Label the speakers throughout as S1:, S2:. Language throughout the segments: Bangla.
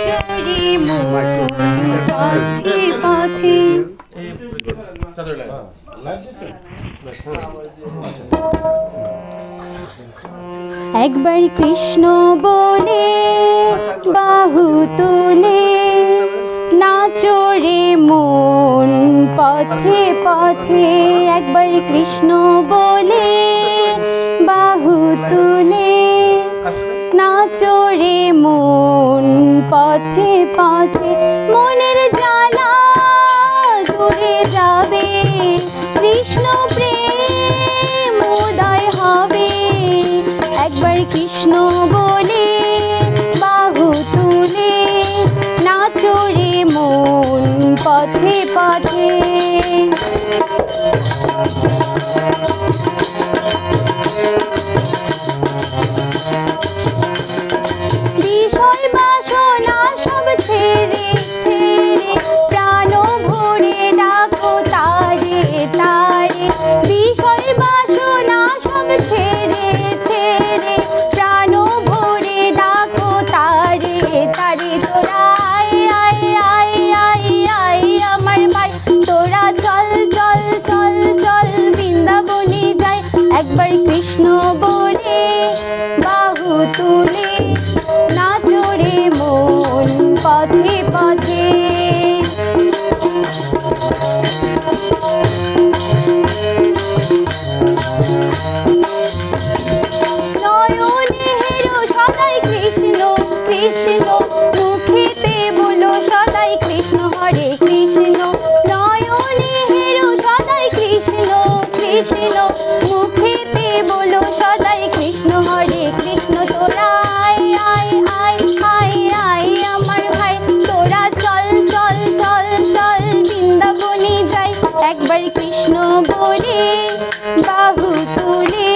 S1: চোরে মন পথে পথে। একবার কৃষ্ণ বলে বাহু তুলে নাচো রে মন পথে পথে। একবার কৃষ্ণ বলে বাহু তুলে নাচো রে মন পথে পথে। মনের জ্বালা দূরে যাবে, কৃষ্ণ প্রেম উদয় হবে। একবার কৃষ্ণ বলে বাহু তুলে নাচো রে মন পথে পথে। বিষয় বাসনা সব ছেড়ে ছেড়ে প্রাণ ভরে ডাকো তারে তারে। বিষয় বাসনা সব ছেড়ে ছেড়ে প্রাণ ভরে ডাকো তারে তারে। তোরা আয় আয় আয় আয় আয় আমার ভাই, তোরা চল চল চল চল বৃন্দাবনে যাই। একবার কৃষ্ণ বলে বাহু তুলে নাচো রে মন পথে পথে। নয়নে হেরো সদাই কৃষ্ণ কৃষ্ণ, মুখেতে বলো সদাই কৃষ্ণ হরে কৃষ্ণ। নয়নে হেরো সদাই কৃষ্ণ কৃষ্ণ, মুখেতে বলো সদাই কৃষ্ণ হরে কৃষ্ণ। তোরা আয় আয় আয় আয় আয় আমার ভাই, তোরা চল চল চল চল বৃন্দাবনে যাই। একবার কৃষ্ণ বলে বাহু তুলে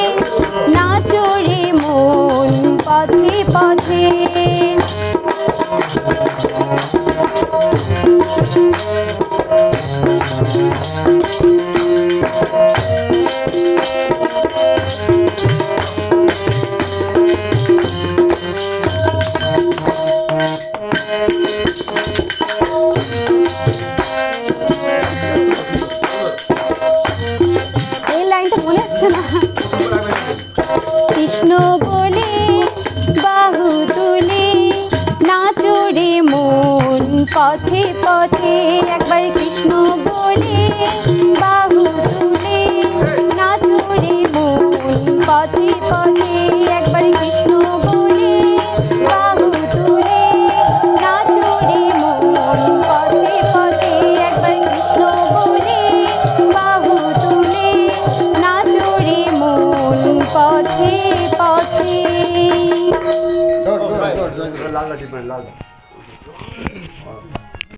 S1: নাচো রে মন পথে পথে। এই লাইনটা মনে হচ্ছে না। কৃষ্ণ বলে বাহু তুলে নাচো রে মন পথে পথে। একবার কৃষ্ণ বলে বাহু তুলে নাচো রে মন পথে পথে। একবার কৃষ্ণ বলে বাহু তুলে নাচো রে মন পথে পথে। একবার কৃষ্ণ বলে বাহু তুলে নাচো রে মন পথে পথে।
S2: লাল লাল